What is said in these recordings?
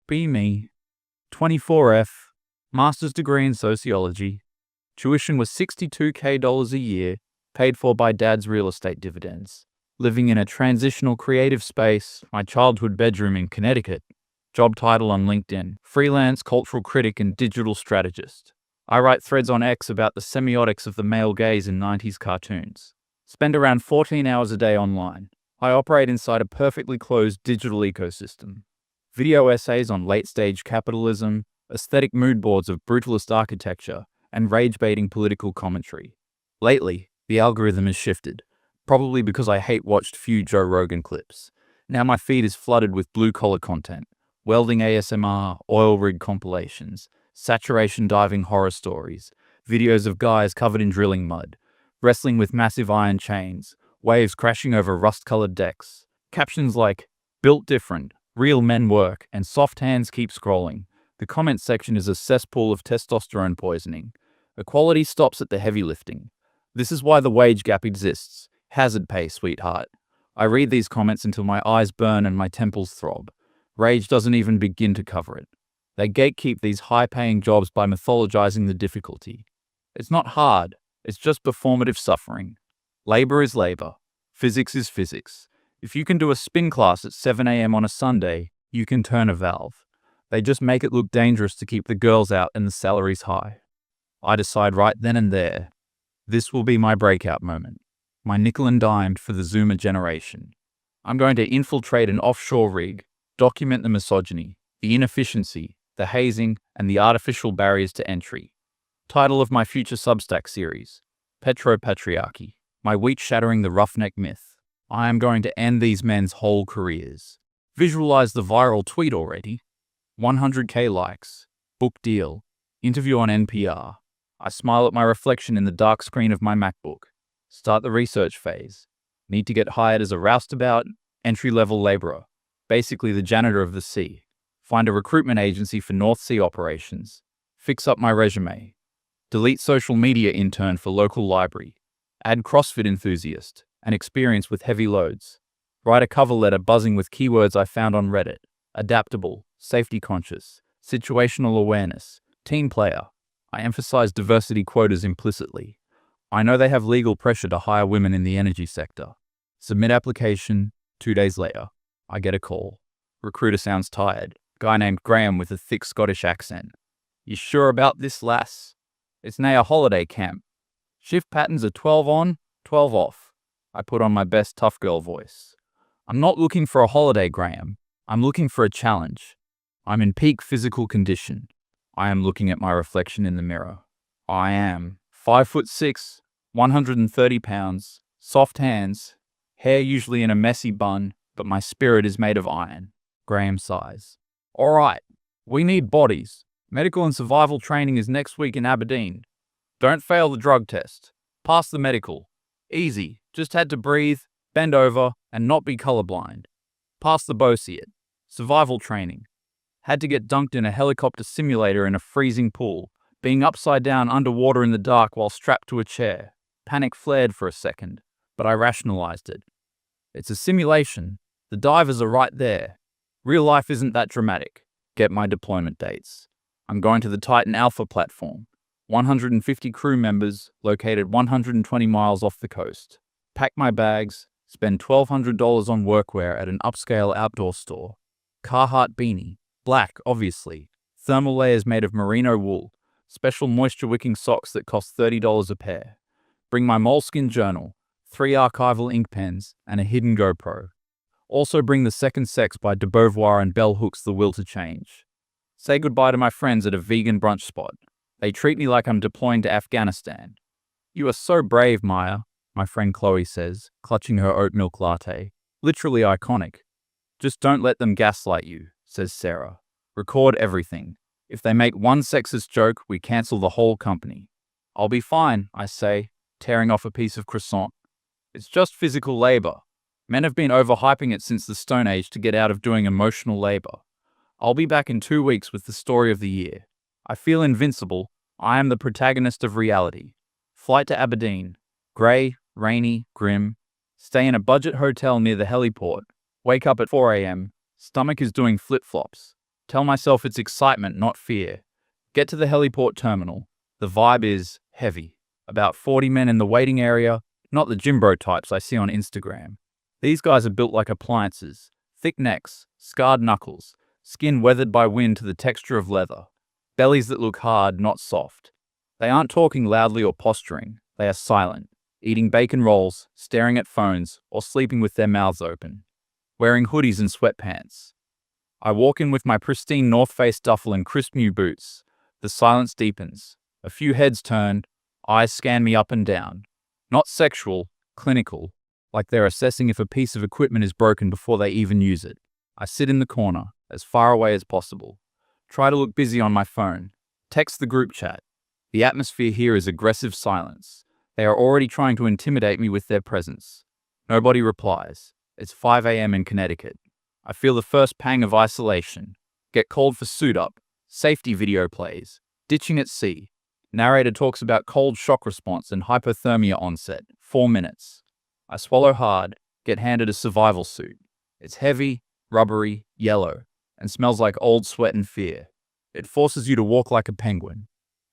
Be me. 24F, master's degree in sociology. Tuition was $62K a year, paid for by dad's real estate dividends. Living in a transitional creative space, my childhood bedroom in Connecticut. Job title on LinkedIn, freelance cultural critic and digital strategist. I write threads on X about the semiotics of the male gaze in 90s cartoons. Spend around 14 hours a day online. I operate inside a perfectly closed digital ecosystem. Video essays on late-stage capitalism, aesthetic mood boards of brutalist architecture, and rage-baiting political commentary. Lately, the algorithm has shifted, probably because I hate-watched few Joe Rogan clips. Now my feed is flooded with blue-collar content, welding ASMR, oil rig compilations, saturation diving horror stories, videos of guys covered in drilling mud, wrestling with massive iron chains, waves crashing over rust-colored decks, captions like, "Built different, real men work," and "soft hands keep scrolling." The comment section is a cesspool of testosterone poisoning. Equality stops at the heavy lifting. This is why the wage gap exists. Hazard pay, sweetheart. I read these comments until my eyes burn and my temples throb. Rage doesn't even begin to cover it. They gatekeep these high-paying jobs by mythologizing the difficulty. It's not hard, it's just performative suffering. Labor is labor. Physics is physics. If you can do a spin class at 7 a.m. on a Sunday, you can turn a valve. They just make it look dangerous to keep the girls out and the salaries high. I decide right then and there, this will be my breakout moment. My nickel and dimed for the Zoomer generation. I'm going to infiltrate an offshore rig, document the misogyny, the inefficiency, the hazing, and the artificial barriers to entry. Title of my future Substack series, Petropatriarchy, my wheat shattering the roughneck myth. I am going to end these men's whole careers. Visualize the viral tweet already. 100K likes. Book deal. Interview on NPR. I smile at my reflection in the dark screen of my MacBook. Start the research phase. Need to get hired as a roustabout, entry-level laborer. Basically the janitor of the sea. Find a recruitment agency for North Sea operations. Fix up my resume. Delete social media intern for local library. Add CrossFit enthusiast and experience with heavy loads. Write a cover letter buzzing with keywords I found on Reddit. Adaptable, safety conscious, situational awareness, team player. I emphasize diversity quotas implicitly. I know they have legal pressure to hire women in the energy sector. Submit application. 2 days later, I get a call. Recruiter sounds tired. Guy named Graham with a thick Scottish accent. "You sure about this, lass? It's nae a holiday camp. Shift patterns are 12 on, 12 off." I put on my best tough girl voice. "I'm not looking for a holiday, Graham. I'm looking for a challenge. I'm in peak physical condition. I am looking at my reflection in the mirror. I am 5'6", 130 pounds, soft hands, hair usually in a messy bun, but my spirit is made of iron." Graham sighs. "All right, we need bodies. Medical and survival training is next week in Aberdeen. Don't fail the drug test. Pass the medical. Easy, just had to breathe, bend over, and not be colorblind. Pass the BOCET. Survival training. Had to get dunked in a helicopter simulator in a freezing pool, being upside down underwater in the dark while strapped to a chair. Panic flared for a second, but I rationalized it. It's a simulation. The divers are right there. Real life isn't that dramatic. Get my deployment dates. I'm going to the Titan Alpha platform. 150 crew members, located 120 miles off the coast. Pack my bags, spend $1,200 on workwear at an upscale outdoor store. Carhartt beanie, black obviously, thermal layers made of merino wool, special moisture-wicking socks that cost $30 a pair. Bring my moleskin journal, 3 archival ink pens, and a hidden GoPro. Also bring The Second Sex by de Beauvoir and Bell Hooks' The Will to Change. Say goodbye to my friends at a vegan brunch spot. They treat me like I'm deploying to Afghanistan. "You are so brave, Maya," my friend Chloe says, clutching her oat milk latte. "Literally iconic." "Just don't let them gaslight you," says Sarah. "Record everything. If they make one sexist joke, we cancel the whole company." "I'll be fine," I say, tearing off a piece of croissant. "It's just physical labor. Men have been overhyping it since the Stone Age to get out of doing emotional labor. I'll be back in 2 weeks with the story of the year. I feel invincible. I am the protagonist of reality. Flight to Aberdeen. Grey, rainy, grim. Stay in a budget hotel near the heliport. Wake up at 4 a.m. Stomach is doing flip-flops. Tell myself it's excitement, not fear. Get to the heliport terminal. The vibe is heavy. About 40 men in the waiting area, not the gym bro types I see on Instagram. These guys are built like appliances. Thick necks, scarred knuckles, skin weathered by wind to the texture of leather. Bellies that look hard, not soft. They aren't talking loudly or posturing. They are silent, eating bacon rolls, staring at phones, or sleeping with their mouths open. Wearing hoodies and sweatpants. I walk in with my pristine North Face duffel and crisp new boots. The silence deepens. A few heads turn, eyes scan me up and down. Not sexual, clinical, like they're assessing if a piece of equipment is broken before they even use it. I sit in the corner, as far away as possible. Try to look busy on my phone. Text the group chat. The atmosphere here is aggressive silence. They are already trying to intimidate me with their presence. Nobody replies. It's 5 a.m. in Connecticut. I feel the first pang of isolation. Get called for suit up. Safety video plays. Ditching at sea. Narrator talks about cold shock response and hypothermia onset. 4 minutes. I swallow hard, get handed a survival suit. It's heavy, rubbery, yellow, and smells like old sweat and fear. It forces you to walk like a penguin.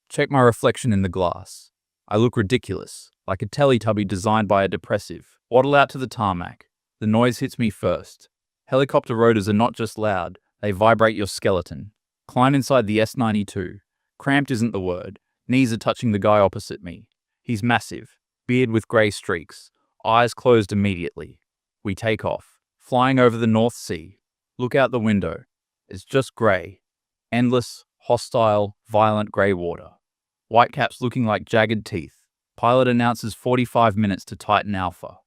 Check my reflection in the glass. I look ridiculous, like a Teletubby designed by a depressive. Waddle out to the tarmac. The noise hits me first. Helicopter rotors are not just loud, they vibrate your skeleton. Climb inside the S-92. Cramped isn't the word. Knees are touching the guy opposite me. He's massive, beard with grey streaks, eyes closed immediately. We take off, flying over the North Sea. Look out the window. It's just grey. Endless, hostile, violent grey water. Whitecaps looking like jagged teeth. Pilot announces 45 minutes to Titan Alpha.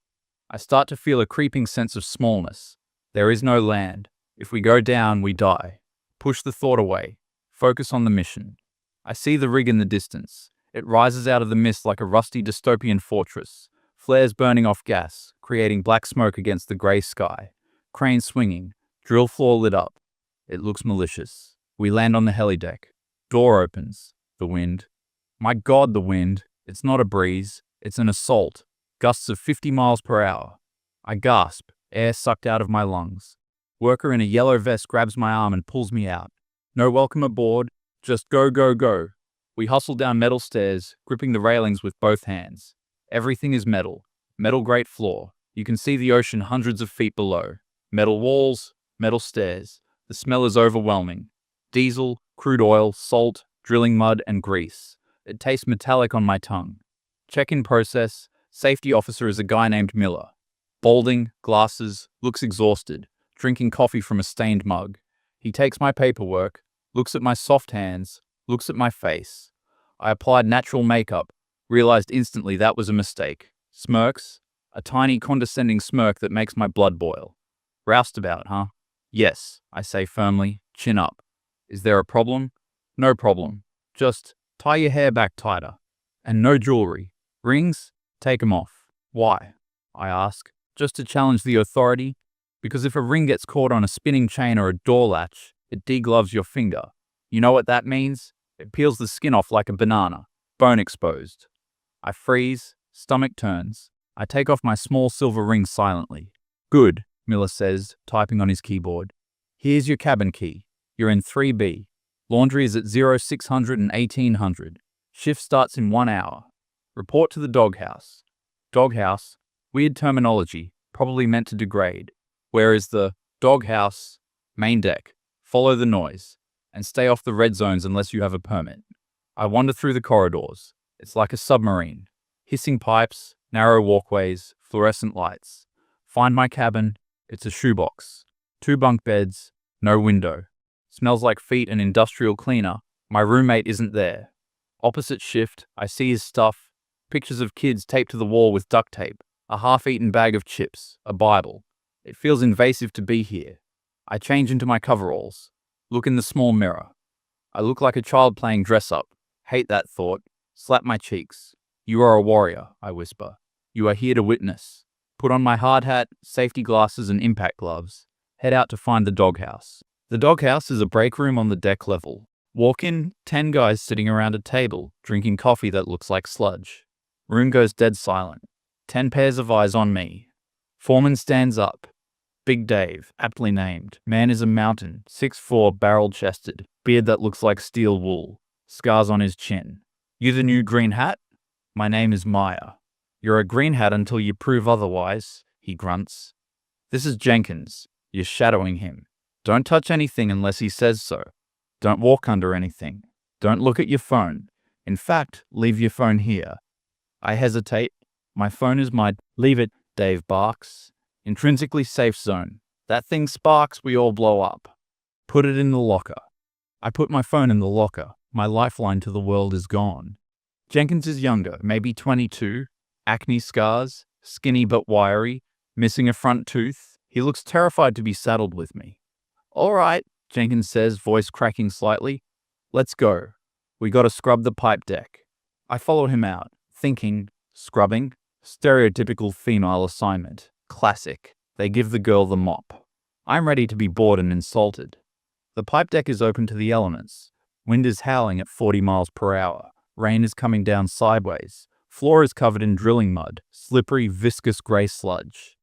I start to feel a creeping sense of smallness. There is no land. If we go down, we die. Push the thought away. Focus on the mission. I see the rig in the distance. It rises out of the mist like a rusty dystopian fortress. Flares burning off gas, creating black smoke against the grey sky. Crane swinging. Drill floor lit up. It looks malicious. We land on the helideck. Door opens. The wind. My God, the wind. It's not a breeze. It's an assault. Gusts of 50 miles per hour. I gasp, air sucked out of my lungs. Worker in a yellow vest grabs my arm and pulls me out. No welcome aboard, just go, go, go. We hustle down metal stairs, gripping the railings with both hands. Everything is metal. Metal grate floor. You can see the ocean hundreds of feet below. Metal walls, metal stairs. The smell is overwhelming. Diesel, crude oil, salt, drilling mud, and grease. It tastes metallic on my tongue. Check-in process. Safety officer is a guy named Miller. Balding, glasses, looks exhausted, drinking coffee from a stained mug. He takes my paperwork, looks at my soft hands, looks at my face. I applied natural makeup, realized instantly that was a mistake. Smirks, a tiny condescending smirk that makes my blood boil. Roustabout, huh? Yes, I say firmly, chin up. Is there a problem? No problem. Just tie your hair back tighter. And no jewelry. Rings? Take 'em off. Why? I ask, just to challenge the authority. Because if a ring gets caught on a spinning chain or a door latch, it degloves your finger. You know what that means? It peels the skin off like a banana, bone exposed. I freeze, stomach turns. I take off my small silver ring silently. Good, Miller says, typing on his keyboard. Here's your cabin key. You're in 3B. Laundry is at 0600 and 1800. Shift starts in 1 hour. Report to the doghouse. Doghouse, weird terminology, probably meant to degrade. Where is the doghouse? Main deck. Follow the noise. And stay off the red zones unless you have a permit. I wander through the corridors. It's like a submarine. Hissing pipes, narrow walkways, fluorescent lights. Find my cabin. It's a shoebox. 2 bunk beds, no window. Smells like feet and industrial cleaner. My roommate isn't there. Opposite shift, I see his stuff. Pictures of kids taped to the wall with duct tape. A half-eaten bag of chips. A Bible. It feels invasive to be here. I change into my coveralls. Look in the small mirror. I look like a child playing dress-up. Hate that thought. Slap my cheeks. You are a warrior, I whisper. You are here to witness. Put on my hard hat, safety glasses, and impact gloves. Head out to find the doghouse. The doghouse is a break room on the deck level. Walk in, 10 guys sitting around a table, drinking coffee that looks like sludge. Room goes dead silent. 10 pairs of eyes on me. Foreman stands up. Big Dave, aptly named. Man is a mountain, 6'4", barrel-chested, beard that looks like steel wool, scars on his chin. You the new green hat? My name is Maya. You're a green hat until you prove otherwise, he grunts. This is Jenkins. You're shadowing him. Don't touch anything unless he says so. Don't walk under anything. Don't look at your phone. In fact, leave your phone here. I hesitate. My phone is my... Leave it, Dave barks. Intrinsically safe zone. That thing sparks, we all blow up. Put it in the locker. I put my phone in the locker. My lifeline to the world is gone. Jenkins is younger, maybe 22, acne scars, skinny but wiry, missing a front tooth. He looks terrified to be saddled with me. All right, Jenkins says, voice cracking slightly. Let's go. We gotta scrub the pipe deck. I follow him out, thinking, scrubbing, stereotypical female assignment. Classic. They give the girl the mop. I'm ready to be bored and insulted. The pipe deck is open to the elements. Wind is howling at 40 miles per hour. Rain is coming down sideways. Floor is covered in drilling mud, slippery, viscous grey sludge.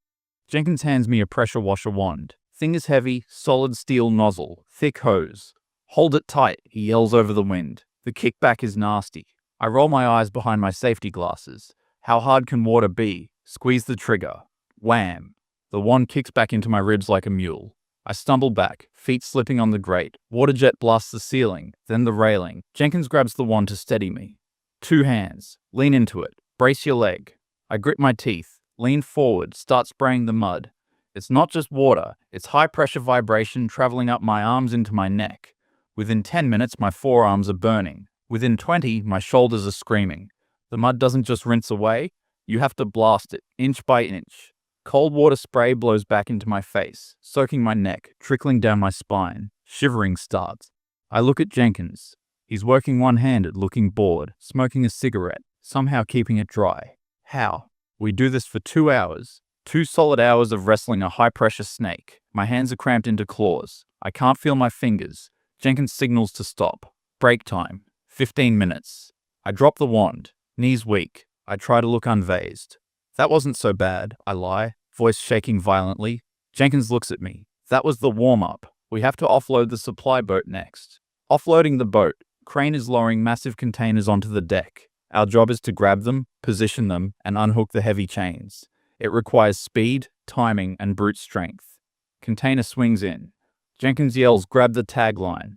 Jenkins hands me a pressure washer wand. Thing is heavy, solid steel nozzle, thick hose. Hold it tight, he yells over the wind. The kickback is nasty. I roll my eyes behind my safety glasses. How hard can water be? Squeeze the trigger. Wham! The wand kicks back into my ribs like a mule. I stumble back, feet slipping on the grate. Water jet blasts the ceiling, then the railing. Jenkins grabs the wand to steady me. 2 hands. Lean into it. Brace your leg. I grit my teeth. Lean forward, start spraying the mud. It's not just water, it's high-pressure vibration traveling up my arms into my neck. Within 10 minutes, my forearms are burning. Within 20, my shoulders are screaming. The mud doesn't just rinse away, you have to blast it, inch by inch. Cold water spray blows back into my face, soaking my neck, trickling down my spine. Shivering starts. I look at Jenkins. He's working one-handed, looking bored, smoking a cigarette, somehow keeping it dry. How? We do this for 2 hours. 2 solid hours of wrestling a high-pressure snake. My hands are cramped into claws. I can't feel my fingers. Jenkins signals to stop. Break time. 15 minutes. I drop the wand. Knees weak. I try to look unfazed. That wasn't so bad, I lie, voice shaking violently. Jenkins looks at me. That was the warm-up. We have to offload the supply boat next. Offloading the boat. Crane is lowering massive containers onto the deck. Our job is to grab them, position them, and unhook the heavy chains. It requires speed, timing, and brute strength. Container swings in. Jenkins yells, "Grab the tagline."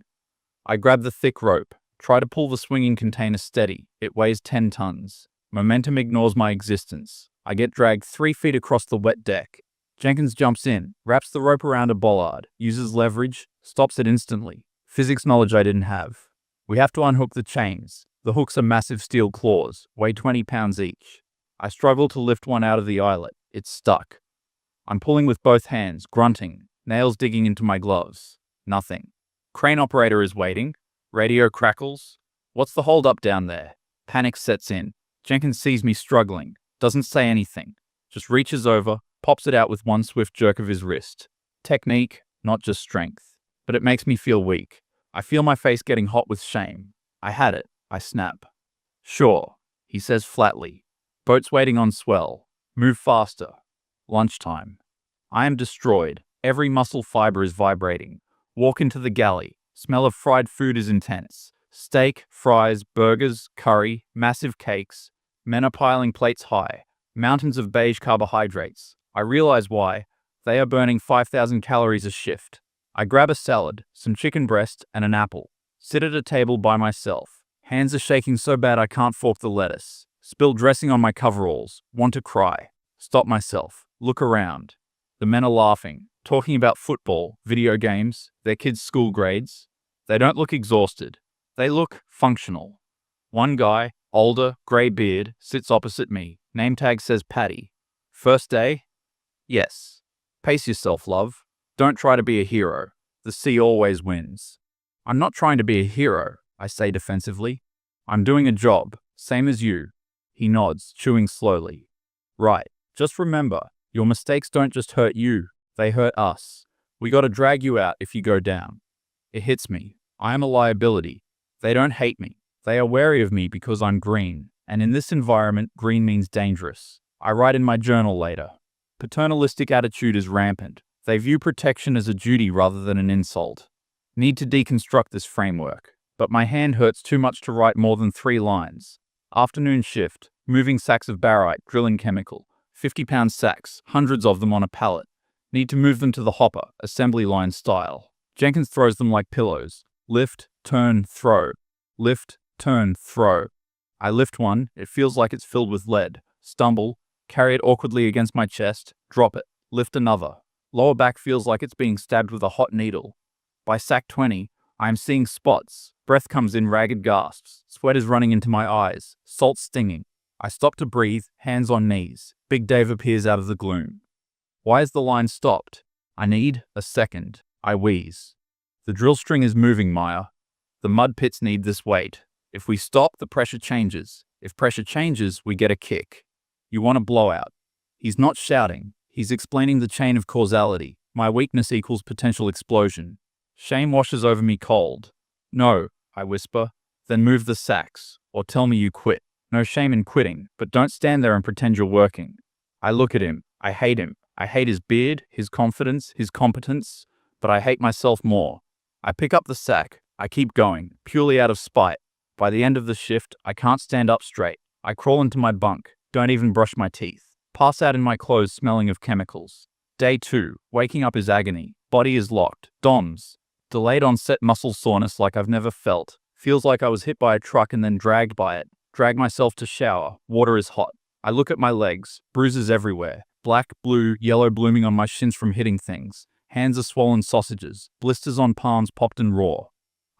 I grab the thick rope. Try to pull the swinging container steady. It weighs 10 tons. Momentum ignores my existence. I get dragged 3 feet across the wet deck. Jenkins jumps in, wraps the rope around a bollard, uses leverage, stops it instantly. Physics knowledge I didn't have. We have to unhook the chains. The hooks are massive steel claws, weigh 20 pounds each. I struggle to lift one out of the eyelet. It's stuck. I'm pulling with both hands, grunting, nails digging into my gloves. Nothing. Crane operator is waiting. Radio crackles. What's the hold up down there? Panic sets in. Jenkins sees me struggling. Doesn't say anything, just reaches over, pops it out with one swift jerk of his wrist. Technique, not just strength. But it makes me feel weak. I feel my face getting hot with shame. I had it. I snap. Sure, he says flatly. Boat's waiting on swell. Move faster. Lunchtime. I am destroyed. Every muscle fiber is vibrating. Walk into the galley. Smell of fried food is intense. Steak, fries, burgers, curry, massive cakes. Men are piling plates high, mountains of beige carbohydrates. I realize why. They are burning 5,000 calories a shift. I grab a salad, some chicken breast, and an apple. Sit at a table by myself. Hands are shaking so bad I can't fork the lettuce. Spill dressing on my coveralls. Want to cry. Stop myself. Look around. The men are laughing, talking about football, video games, their kids' school grades. They don't look exhausted. They look functional. One guy, older, grey beard, sits opposite me. Name tag says Patty. First day? Yes. Pace yourself, love. Don't try to be a hero. The sea always wins. I'm not trying to be a hero, I say defensively. I'm doing a job, same as you. He nods, chewing slowly. Right. Just remember, your mistakes don't just hurt you, they hurt us. We gotta drag you out if you go down. It hits me. I am a liability. They don't hate me. They are wary of me because I'm green, and in this environment, green means dangerous. I write in my journal later. Paternalistic attitude is rampant. They view protection as a duty rather than an insult. Need to deconstruct this framework, but my hand hurts too much to write more than 3 lines. Afternoon shift, moving sacks of barite, drilling chemical, 50-pound sacks, hundreds of them on a pallet. Need to move them to the hopper, assembly line style. Jenkins throws them like pillows. Lift, turn, throw. Lift, turn, throw. I lift one, it feels like it's filled with lead. Stumble, carry it awkwardly against my chest, drop it. Lift another. Lower back feels like it's being stabbed with a hot needle. By sack 20, I am seeing spots. Breath comes in ragged gasps. Sweat is running into my eyes. Salt stinging. I stop to breathe, hands on knees. Big Dave appears out of the gloom. Why is the line stopped? I need a second. I wheeze. The drill string is moving, Maya. The mud pits need this weight. If we stop, the pressure changes. If pressure changes, we get a kick. You want a blowout. He's not shouting. He's explaining the chain of causality. My weakness equals potential explosion. Shame washes over me cold. No, I whisper. Then move the sacks, or tell me you quit. No shame in quitting, but don't stand there and pretend you're working. I look at him. I hate him. I hate his beard, his confidence, his competence, but I hate myself more. I pick up the sack. I keep going, purely out of spite. By the end of the shift, I can't stand up straight. I crawl into my bunk, don't even brush my teeth. Pass out in my clothes smelling of chemicals. Day 2, waking up is agony. Body is locked. DOMS. Delayed onset muscle soreness like I've never felt. Feels like I was hit by a truck and then dragged by it. Drag myself to shower. Water is hot. I look at my legs. Bruises everywhere. Black, blue, yellow blooming on my shins from hitting things. Hands are swollen sausages. Blisters on palms popped and raw.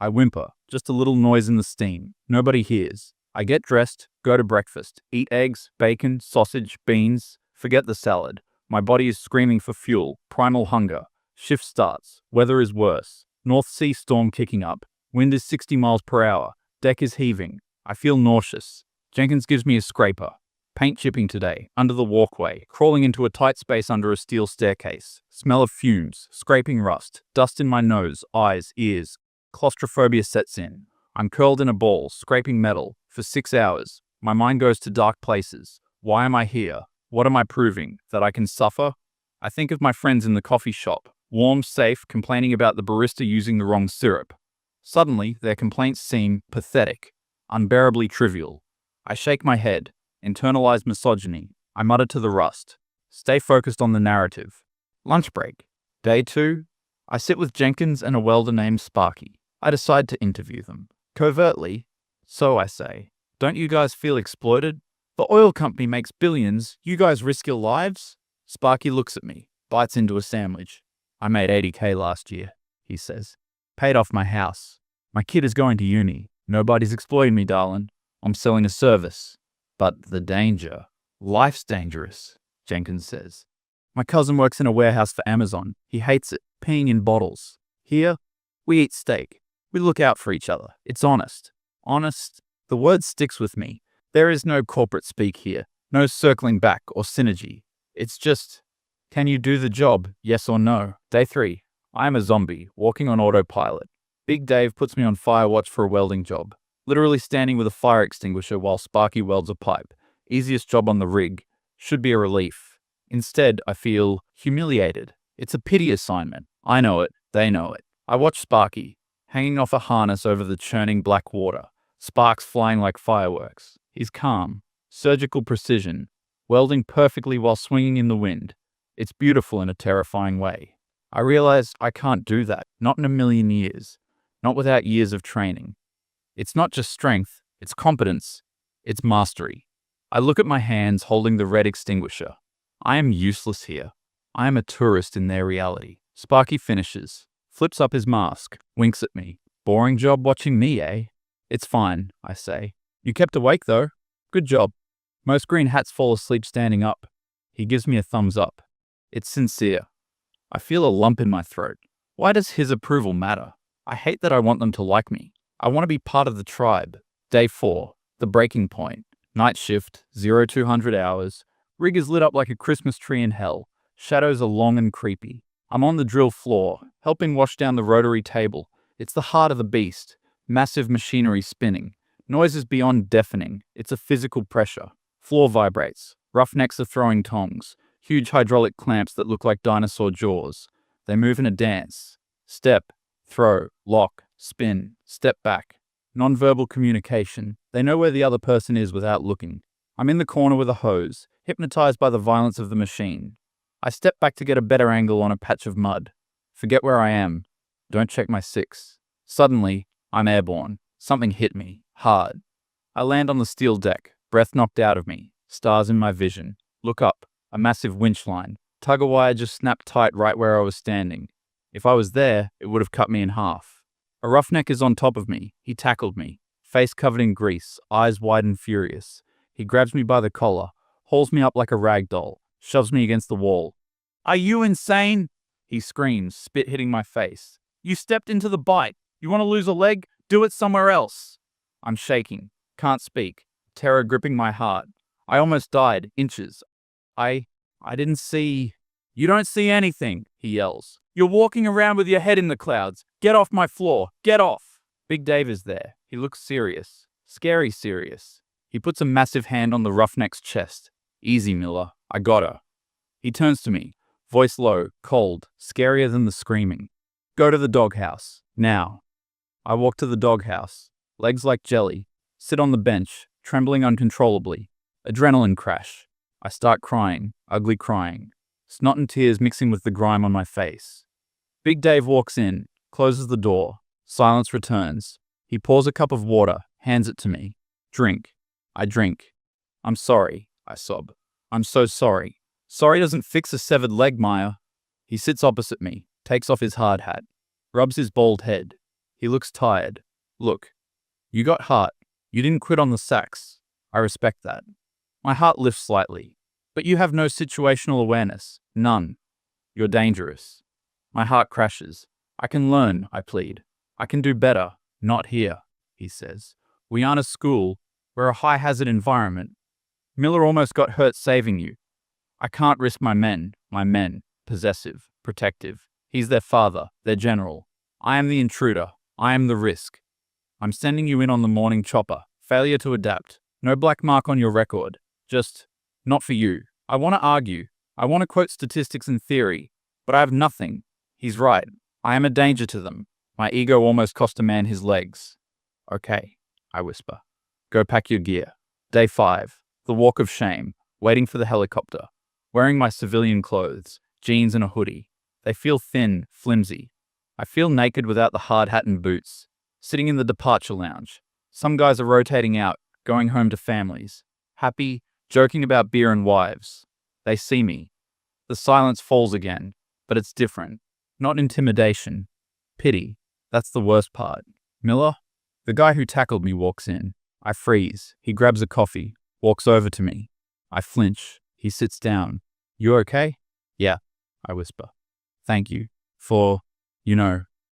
I whimper. Just a little noise in the steam. Nobody hears. I get dressed, go to breakfast, eat eggs, bacon, sausage, beans. Forget the salad. My body is screaming for fuel. Primal hunger. Shift starts. Weather is worse. North Sea storm kicking up. Wind is 60 miles per hour. Deck is heaving. I feel nauseous. Jenkins gives me a scraper. Paint chipping today, under the walkway, crawling into a tight space under a steel staircase. Smell of fumes, scraping rust, dust in my nose, eyes, ears. Claustrophobia sets in. I'm curled in a ball, scraping metal, for 6 hours. My mind goes to dark places. Why am I here? What am I proving? That I can suffer? I think of my friends in the coffee shop, warm, safe, complaining about the barista using the wrong syrup. Suddenly, their complaints seem pathetic, unbearably trivial. I shake my head. Internalized misogyny. I mutter to the rust. Stay focused on the narrative. Lunch break. Day 2. I sit with Jenkins and a welder named Sparky. I decide to interview them. Covertly. So I say, don't you guys feel exploited? The oil company makes billions. You guys risk your lives? Sparky looks at me, bites into a sandwich. I made $80K last year, he says. Paid off my house. My kid is going to uni. Nobody's exploiting me, darling. I'm selling a service. But the danger. Life's dangerous, Jenkins says. My cousin works in a warehouse for Amazon. He hates it, peeing in bottles. Here, we eat steak. We look out for each other. It's honest. Honest. The word sticks with me. There is no corporate speak here. No circling back or synergy. It's just, can you do the job? Yes or no? Day 3. I am a zombie, walking on autopilot. Big Dave puts me on fire watch for a welding job. Literally standing with a fire extinguisher while Sparky welds a pipe. Easiest job on the rig. Should be a relief. Instead, I feel humiliated. It's a pity assignment. I know it. They know it. I watch Sparky, hanging off a harness over the churning black water. Sparks flying like fireworks. He's calm. Surgical precision. Welding perfectly while swinging in the wind. It's beautiful in a terrifying way. I realize I can't do that. Not in a million years. Not without years of training. It's not just strength, it's competence, it's mastery. I look at my hands holding the red extinguisher. I am useless here. I am a tourist in their reality. Sparky finishes, flips up his mask, winks at me. Boring job watching me, eh? It's fine, I say. You kept awake though. Good job. Most green hats fall asleep standing up. He gives me a thumbs up. It's sincere. I feel a lump in my throat. Why does his approval matter? I hate that I want them to like me. I want to be part of the tribe. Day 4, the breaking point. Night shift, 0200 hours. Rig is lit up like a Christmas tree in hell. Shadows are long and creepy. I'm on the drill floor, helping wash down the rotary table. It's the heart of the beast. Massive machinery spinning. Noises beyond deafening. It's a physical pressure. Floor vibrates. Roughnecks are throwing tongs. Huge hydraulic clamps that look like dinosaur jaws. They move in a dance. Step, throw, lock, spin, step back. Nonverbal communication. They know where the other person is without looking. I'm in the corner with a hose, hypnotized by the violence of the machine. I step back to get a better angle on a patch of mud. Forget where I am. Don't check my 6. Suddenly, I'm airborne. Something hit me, hard. I land on the steel deck, breath knocked out of me, stars in my vision. Look up, a massive winch line. Tugger wire just snapped tight right where I was standing. If I was there, it would have cut me in half. A roughneck is on top of me. He tackled me, face covered in grease, eyes wide and furious. He grabs me by the collar, hauls me up like a rag doll, shoves me against the wall. "Are you insane?" He screams, spit hitting my face. "You stepped into the bite. You want to lose a leg? Do it somewhere else." I'm shaking, can't speak, terror gripping my heart. I almost died, inches. I didn't see. "You don't see anything," he yells. "You're walking around with your head in the clouds. Get off my floor. Get off." Big Dave is there. He looks serious. Scary serious. He puts a massive hand on the roughneck's chest. "Easy, Miller. I got her." He turns to me, voice low, cold, scarier than the screaming. "Go to the doghouse. Now." I walk to the doghouse. Legs like jelly. Sit on the bench, trembling uncontrollably. Adrenaline crash. I start crying, ugly crying. Snot and tears mixing with the grime on my face. Big Dave walks in, closes the door. Silence returns. He pours a cup of water, hands it to me. "Drink." I drink. "I'm sorry," I sob. "I'm so sorry." "Sorry doesn't fix a severed leg, Maya." He sits opposite me, takes off his hard hat, rubs his bald head. He looks tired. "Look, you got heart. You didn't quit on the sax. I respect that." My heart lifts slightly. "But you have no situational awareness. None. You're dangerous." My heart crashes. "I can learn," I plead. "I can do better. Not here," he says. "We aren't a school. We're a high-hazard environment. Miller almost got hurt saving you. I can't risk my men. Possessive, protective. He's their father, their general. I am the intruder. I am the risk. I'm sending you in on the morning chopper. Failure to adapt. No black mark on your record. Just, not for you. I want to argue. I want to quote statistics and theory. But I have nothing. He's right. I am a danger to them. My ego almost cost a man his legs." "Okay," I whisper. "Go pack your gear." Day 5. The walk of shame. Waiting for the helicopter. Wearing my civilian clothes. Jeans and a hoodie. They feel thin, flimsy. I feel naked without the hard hat and boots. Sitting in the departure lounge. Some guys are rotating out, going home to families. Happy, joking about beer and wives. They see me. The silence falls again, but it's different. Not intimidation. Pity. That's the worst part. "Miller?" The guy who tackled me walks in. I freeze. He grabs a coffee, walks over to me. I flinch. He sits down. "You okay?" "Yeah," I whisper. "Thank you for,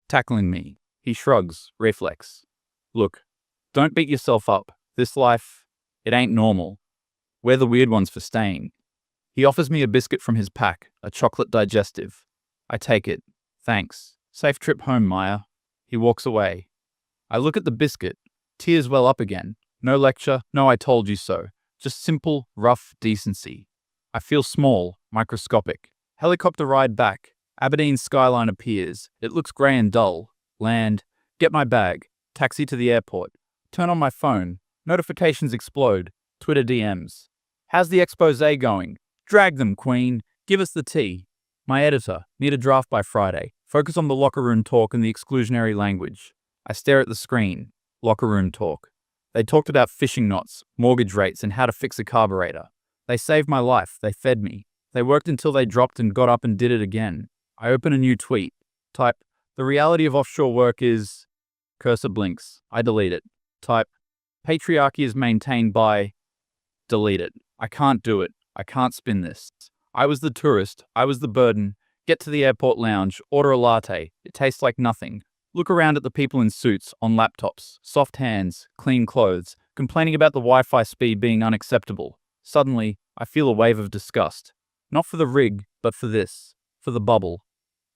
tackling me." He shrugs, reflex. "Look, don't beat yourself up. This life, it ain't normal. We're the weird ones for staying." He offers me a biscuit from his pack, a chocolate digestive. I take it. "Thanks. Safe trip home, Maya." He walks away. I look at the biscuit. Tears well up again. No lecture, no "I told you so." Just simple, rough decency. I feel small, microscopic. Helicopter ride back. Aberdeen skyline appears. It looks grey and dull. Land. Get my bag. Taxi to the airport. Turn on my phone. Notifications explode. Twitter DMs. "How's the expose going? Drag them, Queen. Give us the tea." My editor. Need a draft by Friday. Focus on the locker room talk and the exclusionary language. I stare at the screen. Locker room talk. They talked about fishing knots, mortgage rates, and how to fix a carburetor. They saved my life. They fed me. They worked until they dropped and got up and did it again. I open a new tweet. Type, "The reality of offshore work is..." Cursor blinks. I delete it. Type, "Patriarchy is maintained by..." Delete it. I can't do it. I can't spin this. I was the tourist. I was the burden. Get to the airport lounge. Order a latte. It tastes like nothing. Look around at the people in suits, on laptops, soft hands, clean clothes, complaining about the Wi-Fi speed being unacceptable. Suddenly, I feel a wave of disgust. Not for the rig, but for this. For the bubble.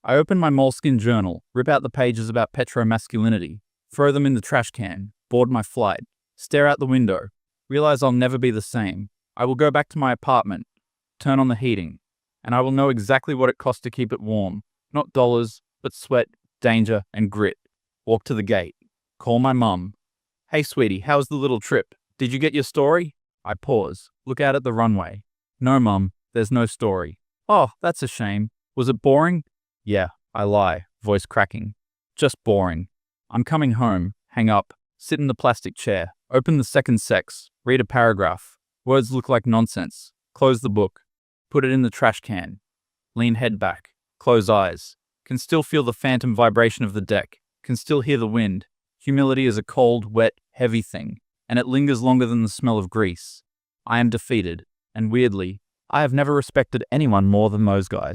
I open my moleskin journal, rip out the pages about petromasculinity, throw them in the trash can, board my flight, stare out the window, realize I'll never be the same. I will go back to my apartment, turn on the heating, and I will know exactly what it costs to keep it warm. Not dollars, but sweat, danger, and grit. Walk to the gate. Call my mum. Hey, sweetie, how's the little trip? Did you get your story? I pause. Look out at the runway. No, Mum, there's no story. Oh, that's a shame. Was it boring? Yeah, I lie, voice cracking. Just boring. I'm coming home. Hang up. Sit in the plastic chair. Open the second sex. Read a paragraph. Words look like nonsense. Close the book. Put it in the trash can. Lean head back. Close eyes. Can still feel the phantom vibration of the deck. Can still hear the wind. Humility is a cold, wet, heavy thing, and it lingers longer than the smell of grease. I am defeated, and weirdly, I have never respected anyone more than those guys.